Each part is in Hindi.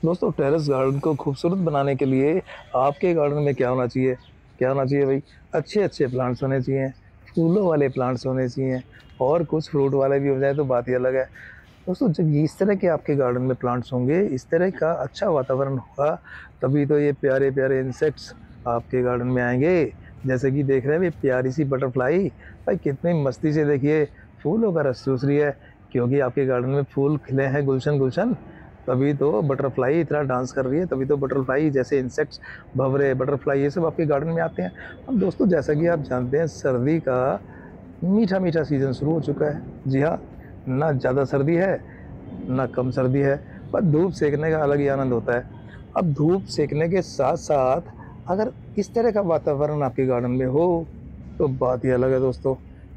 दोस्तों टेरेस गार्डन को खूबसूरत बनाने के लिए आपके गार्डन में क्या होना चाहिए? क्या होना चाहिए भाई? अच्छे अच्छे प्लांट्स होने चाहिए, फूलों वाले प्लांट्स होने चाहिए और कुछ फ्रूट वाले भी हो जाए तो बात ही अलग है। दोस्तों जब ये इस तरह के आपके गार्डन में प्लांट्स होंगे, इस तरह का अच्छा वातावरण होगा, तभी तो ये प्यारे प्यारे इंसेक्ट्स आपके गार्डन में आएंगे। जैसे कि देख रहे हैं भाई, प्यारी सी बटरफ्लाई भाई कितनी मस्ती से देखिए फूलों का रस चूस रही है, क्योंकि आपके गार्डन में फूल खिले हैं गुलशन गुलशन। तभी तो बटरफ्लाई इतना डांस कर रही है, तभी तो बटरफ्लाई जैसे इंसेक्ट्स, भंवरे, बटरफ्लाई ये सब आपके गार्डन में आते हैं। अब दोस्तों जैसा कि आप जानते हैं, सर्दी का मीठा मीठा सीज़न शुरू हो चुका है। जी हाँ, ना ज़्यादा सर्दी है ना कम सर्दी है, पर धूप सेकने का अलग ही आनंद होता है। अब धूप सेकने के साथ साथ अगर इस तरह का वातावरण आपके गार्डन में हो तो बात ही अलग है दोस्तों।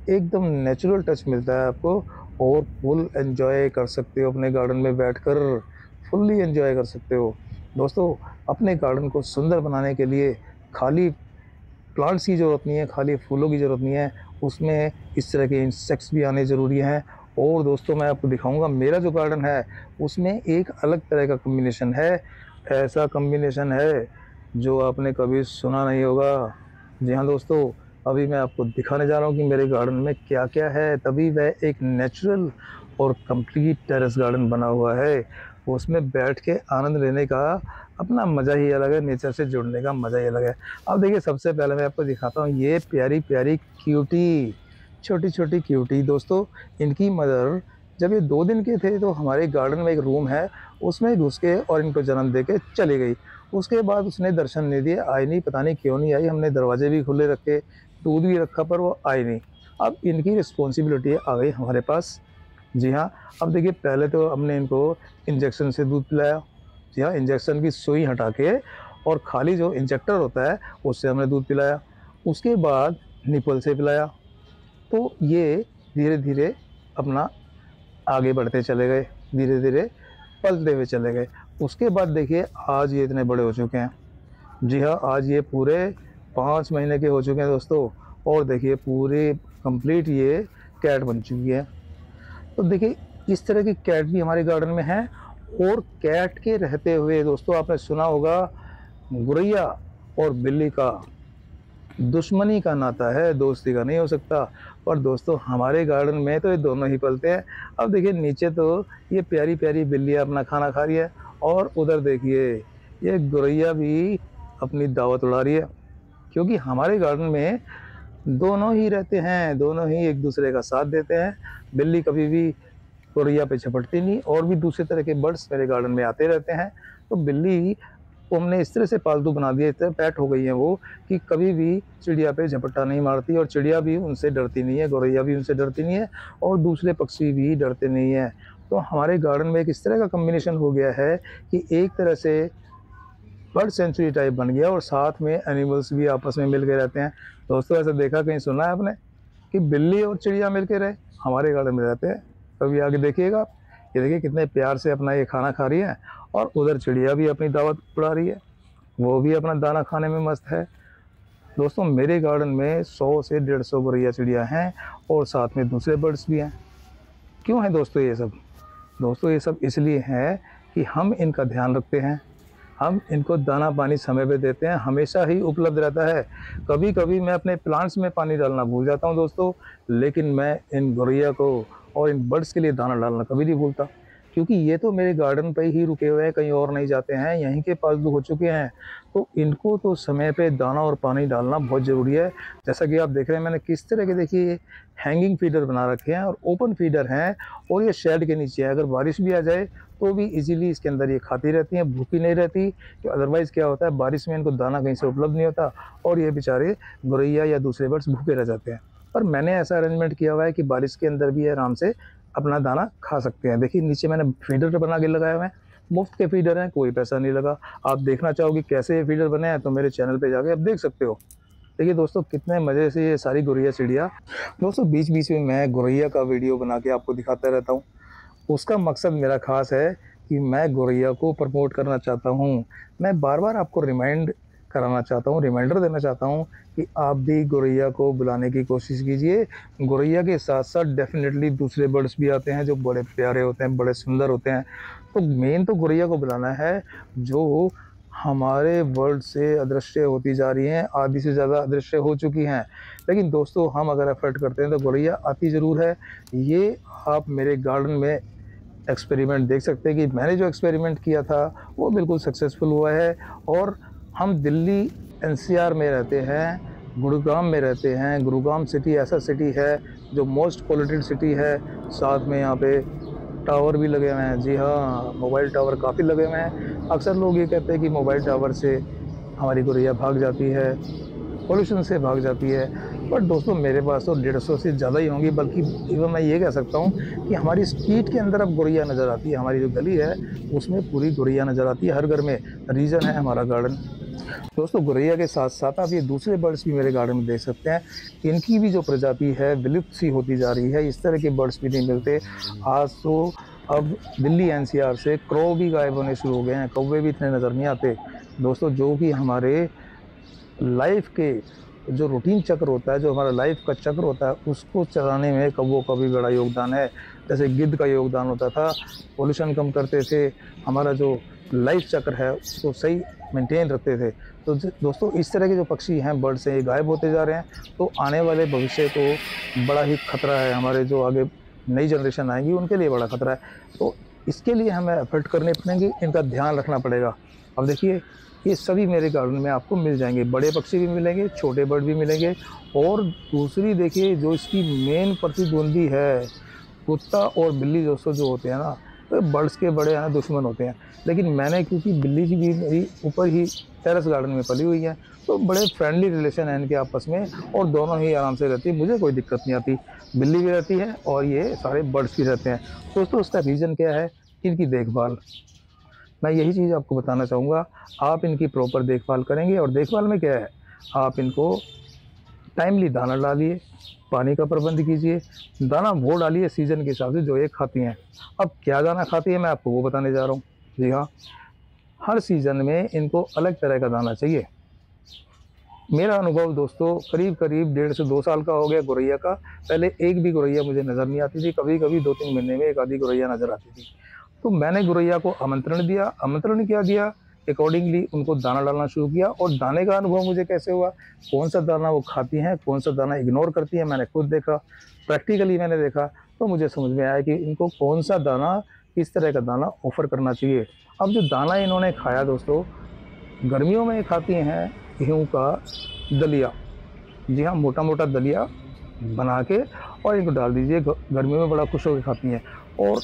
एकदम नेचुरल टच मिलता है आपको और फुल एंजॉय कर सकते हो अपने गार्डन में बैठकर, फुल्ली एंजॉय कर सकते हो। दोस्तों अपने गार्डन को सुंदर बनाने के लिए खाली प्लांट्स की ज़रूरत नहीं है, खाली फूलों की ज़रूरत नहीं है, उसमें इस तरह के इंसेक्ट्स भी आने ज़रूरी हैं। और दोस्तों मैं आपको दिखाऊंगा मेरा जो गार्डन है उसमें एक अलग तरह का कॉम्बिनेशन है। ऐसा कॉम्बिनेशन है जो आपने कभी सुना नहीं होगा। जी हाँ दोस्तों, अभी मैं आपको दिखाने जा रहा हूँ कि मेरे गार्डन में क्या क्या है। तभी वह एक नेचुरल और कंप्लीट टेरेस गार्डन बना हुआ है। उसमें बैठ के आनंद लेने का अपना मज़ा ही अलग है, नेचर से जुड़ने का मज़ा ही अलग है। अब देखिए सबसे पहले मैं आपको दिखाता हूँ ये प्यारी प्यारी क्यूटी, छोटी छोटी क्यूटी। दोस्तों इनकी मदर जब ये 2 दिन के थे तो हमारे गार्डन में एक रूम है उसमें घुस के और इनको जन्म दे के चली गई। उसके बाद उसने दर्शन नहीं दिए, आई नहीं, पता नहीं क्यों नहीं आई। हमने दरवाजे भी खुले रखे, दूध भी रखा, पर वो आई नहीं। अब इनकी रिस्पॉन्सिबिलिटी आ गई हमारे पास। जी हाँ, अब देखिए पहले तो हमने इनको इंजेक्शन से दूध पिलाया। जी हाँ, इंजेक्शन की सुई हटा के और खाली जो इंजेक्टर होता है उससे हमने दूध पिलाया। उसके बाद निपल से पिलाया। तो ये धीरे धीरे अपना आगे बढ़ते चले गए, धीरे धीरे पलते हुए चले गए। उसके बाद देखिए आज ये इतने बड़े हो चुके हैं। जी हाँ, आज ये पूरे 5 महीने के हो चुके हैं दोस्तों। और देखिए पूरे कंप्लीट ये कैट बन चुकी है। तो देखिए इस तरह की कैट भी हमारे गार्डन में है। और कैट के रहते हुए दोस्तों आपने सुना होगा गुरैया और बिल्ली का दुश्मनी का नाता है, दोस्ती का नहीं हो सकता। पर दोस्तों हमारे गार्डन में तो ये दोनों ही पलते हैं। अब देखिए नीचे तो ये प्यारी प्यारी बिल्लियाँ अपना खाना खा रही है और उधर देखिए ये गुरैया भी अपनी दावत उड़ा रही है, क्योंकि हमारे गार्डन में दोनों ही रहते हैं, दोनों ही एक दूसरे का साथ देते हैं। बिल्ली कभी भी गौरैया पे झपटती नहीं और भी दूसरे तरह के बर्ड्स मेरे गार्डन में आते रहते हैं। तो बिल्ली को हमने इस तरह से पालतू बना दिया, इस तरह पैट हो गई है वो, कि कभी भी चिड़िया पे झपट्टा नहीं मारती और चिड़िया भी उनसे डरती नहीं है, गौरैया भी उनसे डरती नहीं है और दूसरे पक्षी भी डरते नहीं है। तो हमारे गार्डन में एक इस तरह का कॉम्बिनेशन हो गया है कि एक तरह से बर्ड सेंचुरी टाइप बन गया और साथ में एनिमल्स भी आपस में मिल के रहते हैं। दोस्तों ऐसा देखा कहीं, सुना है आपने कि बिल्ली और चिड़िया मिल के रहे? हमारे गार्डन में रहते हैं। कभी आगे देखिएगा आप, ये देखिए कितने प्यार से अपना ये खाना खा रही है और उधर चिड़िया भी अपनी दावत उड़ा रही है, वो भी अपना दाना खाने में मस्त है। दोस्तों मेरे गार्डन में 100 से 150 गौरैया चिड़िया हैं और साथ में दूसरे बर्ड्स भी हैं। क्यों है दोस्तों ये सब? दोस्तों ये सब इसलिए है कि हम इनका ध्यान रखते हैं, हम इनको दाना पानी समय पे देते हैं, हमेशा ही उपलब्ध रहता है। कभी कभी मैं अपने प्लांट्स में पानी डालना भूल जाता हूं दोस्तों, लेकिन मैं इन गौरैया को और इन बर्ड्स के लिए दाना डालना कभी नहीं भूलता, क्योंकि ये तो मेरे गार्डन पे ही रुके हुए हैं, कहीं और नहीं जाते हैं, यहीं के पालतू हो चुके हैं। तो इनको तो समय पे दाना और पानी डालना बहुत ज़रूरी है। जैसा कि आप देख रहे हैं मैंने किस तरह के देखिए हैंगिंग फीडर बना रखे हैं और ओपन फीडर हैं और ये शेड के नीचे है। अगर बारिश भी आ जाए तो भी इजीली इसके अंदर ये खाती रहती हैं, भूखी नहीं रहती। कि अदरवाइज़ क्या होता है, बारिश में इनको दाना कहीं से उपलब्ध नहीं होता और ये बेचारे गौरैया या दूसरे बर्ड्स भूखे रह जाते हैं। पर मैंने ऐसा अरेंजमेंट किया हुआ है कि बारिश के अंदर भी आराम से अपना दाना खा सकते हैं। देखिए नीचे मैंने फीडर बना के लगाए हुए हैं, मुफ्त के फीडर हैं, कोई पैसा नहीं लगा। आप देखना चाहोगे कैसे ये फीडर बने हैं तो मेरे चैनल पे जाके आप देख सकते हो। देखिए दोस्तों कितने मज़े से ये सारी गौरैया चिड़िया, दोस्तों बीच बीच में मैं गौरैया का वीडियो बना के आपको दिखाता रहता हूँ। उसका मकसद मेरा ख़ास है कि मैं गौरैया को प्रमोट करना चाहता हूँ। मैं बार बार आपको रिमाइंड कराना चाहता हूँ, रिमाइंडर देना चाहता हूँ कि आप भी गौरैया को बुलाने की कोशिश कीजिए। गौरैया के साथ साथ डेफिनेटली दूसरे बर्ड्स भी आते हैं जो बड़े प्यारे होते हैं, बड़े सुंदर होते हैं। तो मेन तो गौरैया को बुलाना है जो हमारे वर्ल्ड से अदृश्य होती जा रही हैं, आधी से ज़्यादा अदृश्य हो चुकी हैं। लेकिन दोस्तों हम अगर एफर्ट करते हैं तो गौरैया आती ज़रूर है। ये आप मेरे गार्डन में एक्सपेरिमेंट देख सकते हैं कि मैंने जो एक्सपेरिमेंट किया था वो बिल्कुल सक्सेसफुल हुआ है। और हम दिल्ली एनसीआर में रहते हैं, गुरुग्राम में रहते हैं। गुरुग्राम सिटी ऐसा सिटी है जो मोस्ट पॉल्यूटेड सिटी है। साथ में यहाँ पे टावर भी लगे हुए हैं। जी हाँ, मोबाइल टावर काफ़ी लगे हुए हैं। अक्सर लोग ये कहते हैं कि मोबाइल टावर से हमारी गौरैया भाग जाती है, पोल्यूशन से भाग जाती है। बट दोस्तों मेरे पास तो 150 से ज़्यादा ही होंगी, बल्कि इवन मैं ये कह सकता हूँ कि हमारी स्ट्रीट के अंदर अब गौरैया नज़र आती है। हमारी जो गली है उसमें पूरी गौरैया नज़र आती है, हर घर में। रीज़न है हमारा गार्डन। दोस्तों गौरैया के साथ साथ आप ये दूसरे बर्ड्स भी मेरे गार्डन में देख सकते हैं। इनकी भी जो प्रजाति है विलुप्त सी होती जा रही है। इस तरह के बर्ड्स भी नहीं मिलते। आज तो अब दिल्ली एनसीआर से क्रो भी गायब होने शुरू हो गए हैं, कौवे भी इतने नज़र नहीं आते दोस्तों। जो कि हमारे लाइफ के जो रूटीन चक्र होता है, जो हमारा लाइफ का चक्र होता है, उसको चलाने में कौवों का भी बड़ा योगदान है। जैसे गिद्ध का योगदान होता था, पोल्यूशन कम करते थे, हमारा जो लाइफ चक्र है उसको सही मेंटेन रखते थे। तो दोस्तों इस तरह के जो पक्षी हैं, बर्ड्स हैं, ये गायब होते जा रहे हैं। तो आने वाले भविष्य को बड़ा ही खतरा है। हमारे जो आगे नई जनरेशन आएंगी उनके लिए बड़ा खतरा है। तो इसके लिए हमें एफर्ट करने पड़ेंगे, इनका ध्यान रखना पड़ेगा। अब देखिए ये सभी मेरे गार्डन में आपको मिल जाएंगे। बड़े पक्षी भी मिलेंगे, छोटे बर्ड भी मिलेंगे। और दूसरी देखिए जो इसकी मेन प्रतिद्वंदी है, कुत्ता और बिल्ली दोस्तों जो होते हैं ना, तो बर्ड्स के बड़े हैं दुश्मन होते हैं। लेकिन मैंने क्योंकि बिल्ली की भी मेरी ऊपर ही टेरेस गार्डन में पली हुई है, तो बड़े फ्रेंडली रिलेशन है इनके आपस में और दोनों ही आराम से रहती है। मुझे कोई दिक्कत नहीं आती। बिल्ली भी रहती है और ये सारे बर्ड्स भी रहते हैं। दोस्तों उसका रीज़न क्या है? इनकी देखभाल। मैं यही चीज़ आपको बताना चाहूँगा। आप इनकी प्रॉपर देखभाल करेंगे। और देखभाल में क्या है, आप इनको टाइमली दाना डालिए, पानी का प्रबंध कीजिए, दाना वो डालिए सीज़न के हिसाब से जो ये खाती हैं। अब क्या दाना खाती है मैं आपको वो बताने जा रहा हूँ। जी हाँ, हर सीज़न में इनको अलग तरह का दाना चाहिए। मेरा अनुभव दोस्तों करीब करीब 1.5 से 2 साल का हो गया गौरैया का। पहले एक भी गौरैया मुझे नज़र नहीं आती थी, कभी कभी 2-3 महीने में एक आधी गौरैया नज़र आती थी। तो मैंने गौरैया को आमंत्रण दिया। आमंत्रण क्या दिया, अकॉर्डिंगली उनको दाना डालना शुरू किया। और दाने का अनुभव मुझे कैसे हुआ, कौन सा दाना वो खाती हैं, कौन सा दाना इग्नोर करती हैं, मैंने खुद देखा, प्रैक्टिकली मैंने देखा। तो मुझे समझ में आया कि इनको कौन सा दाना, किस तरह का दाना ऑफ़र करना चाहिए। अब जो दाना इन्होंने खाया दोस्तों, गर्मियों में खाती हैं गेहूँ का दलिया। जी हाँ, मोटा मोटा दलिया बना के और इनको डाल दीजिए। गर्मियों में बड़ा खुश होकर खाती हैं। और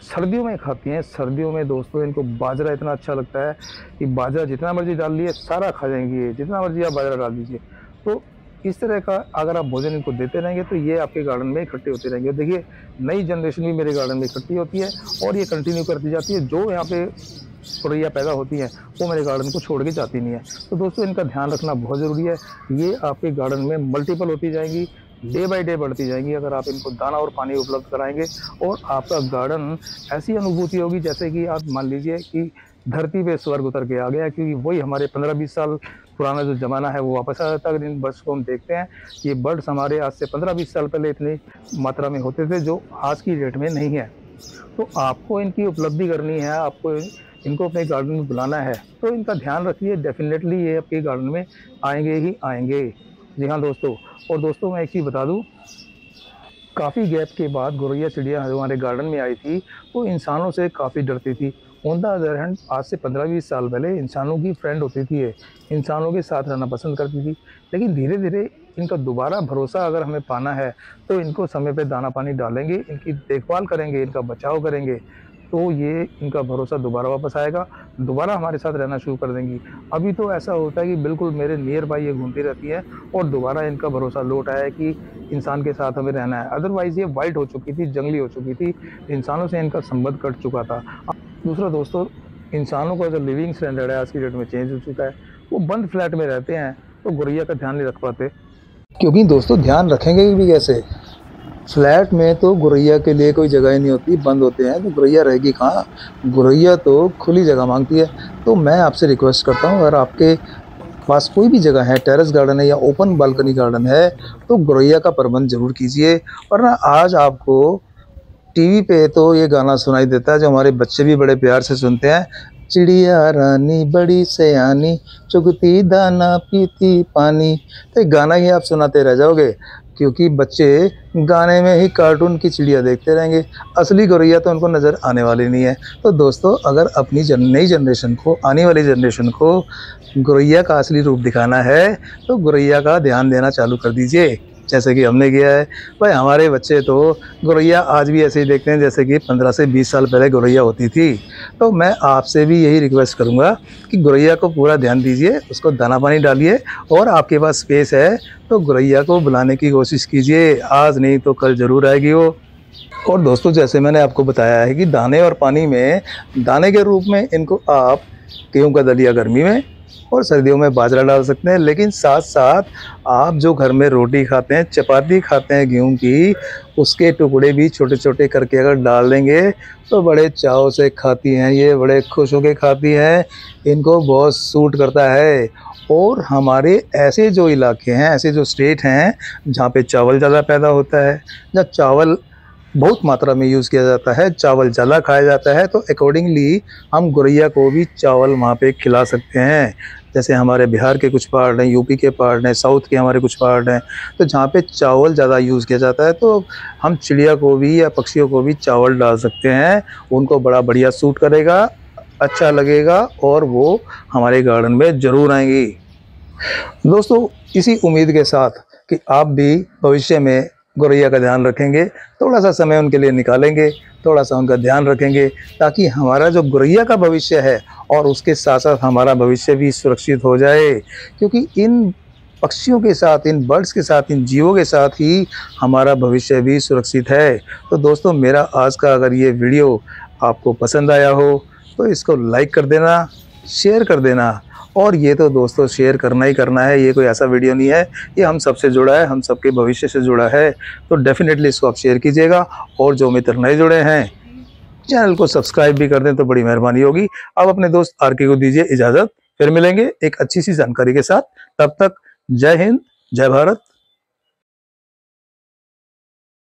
सर्दियों में खाती हैं। सर्दियों में दोस्तों इनको बाजरा इतना अच्छा लगता है कि बाजरा जितना मर्जी डाल लिए सारा खा जाएंगी ये, जितना मर्जी आप बाजरा डाल दीजिए। तो इस तरह का अगर आप भोजन इनको देते रहेंगे तो ये आपके गार्डन में इकट्ठे होते रहेंगे। देखिए नई जनरेशन भी मेरे गार्डन में इकट्ठी होती है और ये कंटिन्यू करती जाती है। जो यहाँ पे गौरैया पैदा होती हैं वो मेरे गार्डन को छोड़ के जाती नहीं है। तो दोस्तों इनका ध्यान रखना बहुत ज़रूरी है। ये आपके गार्डन में मल्टीपल होती जाएंगी, डे बाय डे बढ़ती जाएंगी अगर आप इनको दाना और पानी उपलब्ध कराएंगे। और आपका गार्डन ऐसी अनुभूति होगी जैसे कि आप मान लीजिए कि धरती पे स्वर्ग उतर के आ गया। क्योंकि वही हमारे 15-20 साल पुराना जो ज़माना है वो वापस आ जाता है। अगर इन बर्ड्स को हम देखते हैं, ये बर्ड्स हमारे आज से 15-20 साल पहले इतनी मात्रा में होते थे जो आज की डेट में नहीं है। तो आपको इनकी उपलब्धि करनी है, आपको इनको अपने गार्डन में बुलाना है, तो इनका ध्यान रखिए। डेफिनेटली ये आपके गार्डन में आएंगे ही आएंगे। जी हाँ दोस्तों। और दोस्तों मैं एक चीज़ बता दूं, काफ़ी गैप के बाद गौरैया चिड़िया हमारे गार्डन में आई थी तो इंसानों से काफ़ी डरती थी। ऑन द अदर हैंड आज से 15-20 साल पहले इंसानों की फ्रेंड होती थी ये, इंसानों के साथ रहना पसंद करती थी। लेकिन धीरे धीरे इनका दोबारा भरोसा अगर हमें पाना है तो इनको समय पे दाना पानी डालेंगे, इनकी देखभाल करेंगे, इनका बचाव करेंगे, तो ये इनका भरोसा दोबारा वापस आएगा, दोबारा हमारे साथ रहना शुरू कर देंगी। अभी तो ऐसा होता है कि बिल्कुल मेरे नियर बाय ये घूमती रहती है और दोबारा इनका भरोसा लौट आया कि इंसान के साथ हमें रहना है। अदरवाइज़ ये वाइट हो चुकी थी, जंगली हो चुकी थी, इंसानों से इनका संबंध कट चुका था। दूसरा दोस्तों, इंसानों का जो लिविंग स्टैंडर्ड है आज की डेट में चेंज हो चुका है। वो बंद फ्लैट में रहते हैं तो गौरैया का ध्यान नहीं रख पाते। क्योंकि दोस्तों ध्यान रखेंगे भी कैसे, फ्लैट में तो गौरैया के लिए कोई जगह ही नहीं होती, बंद होते हैं तो गौरैया रहेगी कहाँ। गौरैया तो खुली जगह मांगती है। तो मैं आपसे रिक्वेस्ट करता हूँ, अगर आपके पास कोई भी जगह है, टेरेस गार्डन है या ओपन बालकनी गार्डन है, तो गौरैया का प्रबंध जरूर कीजिए। वरना आज आपको टीवी पे तो ये गाना सुनाई देता है जो हमारे बच्चे भी बड़े प्यार से सुनते हैं, चिड़िया रानी बड़ी सयानी, चुगती दाना पीती पानी। तो ये गाना ही आप सुनाते रह जाओगे, क्योंकि बच्चे गाने में ही कार्टून की चिड़िया देखते रहेंगे, असली गौरैया तो उनको नज़र आने वाली नहीं है। तो दोस्तों, अगर अपनी नई जनरेशन को, आने वाली जनरेशन को गौरैया का असली रूप दिखाना है तो गौरैया का ध्यान देना चालू कर दीजिए, जैसे कि हमने किया है। भाई हमारे बच्चे तो गौरैया आज भी ऐसे ही देखते हैं जैसे कि 15 से 20 साल पहले गौरैया होती थी। तो मैं आपसे भी यही रिक्वेस्ट करूंगा कि गौरैया को पूरा ध्यान दीजिए, उसको दाना पानी डालिए, और आपके पास स्पेस है तो गौरैया को बुलाने की कोशिश कीजिए। आज नहीं तो कल ज़रूर आएगी वो। और दोस्तों, जैसे मैंने आपको बताया है कि दाने और पानी में, दाने के रूप में इनको आप गेहूं का दलिया गर्मी में और सर्दियों में बाजरा डाल सकते हैं, लेकिन साथ साथ आप जो घर में रोटी खाते हैं, चपाती खाते हैं गेहूं की, उसके टुकड़े भी छोटे छोटे करके अगर डाल देंगे तो बड़े चाव से खाती हैं, ये बड़े खुश होकर खाती हैं, इनको बहुत सूट करता है। और हमारे ऐसे जो इलाके हैं, ऐसे जो स्टेट हैं जहाँ पे चावल ज़्यादा पैदा होता है, जहाँ चावल बहुत मात्रा में यूज़ किया जाता है, चावल ज़्यादा खाया जाता है, तो अकॉर्डिंगली हम गौरैया को भी चावल वहाँ पे खिला सकते हैं। जैसे हमारे बिहार के कुछ पार्ट हैं, यूपी के पार्ट हैं, साउथ के हमारे कुछ पार्ट हैं, तो जहाँ पे चावल ज़्यादा यूज़ किया जाता है तो हम चिड़िया को भी या पक्षियों को भी चावल डाल सकते हैं। उनको बड़ा बढ़िया सूट करेगा, अच्छा लगेगा, और वो हमारे गार्डन में ज़रूर आएंगी। दोस्तों, इसी उम्मीद के साथ कि आप भी भविष्य में गौरैया का ध्यान रखेंगे, थोड़ा सा समय उनके लिए निकालेंगे, थोड़ा सा उनका ध्यान रखेंगे, ताकि हमारा जो गौरैया का भविष्य है और उसके साथ साथ हमारा भविष्य भी सुरक्षित हो जाए। क्योंकि इन पक्षियों के साथ, इन बर्ड्स के साथ, इन जीवों के साथ ही हमारा भविष्य भी सुरक्षित है। तो दोस्तों, मेरा आज का अगर ये वीडियो आपको पसंद आया हो तो इसको लाइक कर देना, शेयर कर देना। और ये तो दोस्तों शेयर करना ही करना है, ये कोई ऐसा वीडियो नहीं है, ये हम सबसे जुड़ा है, हम सबके भविष्य से जुड़ा है। तो डेफिनेटली इसको आप शेयर कीजिएगा, और जो मित्र नए जुड़े हैं चैनल को सब्सक्राइब भी कर दें तो बड़ी मेहरबानी होगी। अब अपने दोस्त आरके को दीजिए इजाज़त, फिर मिलेंगे एक अच्छी सी जानकारी के साथ। तब तक जय हिंद, जय भारत।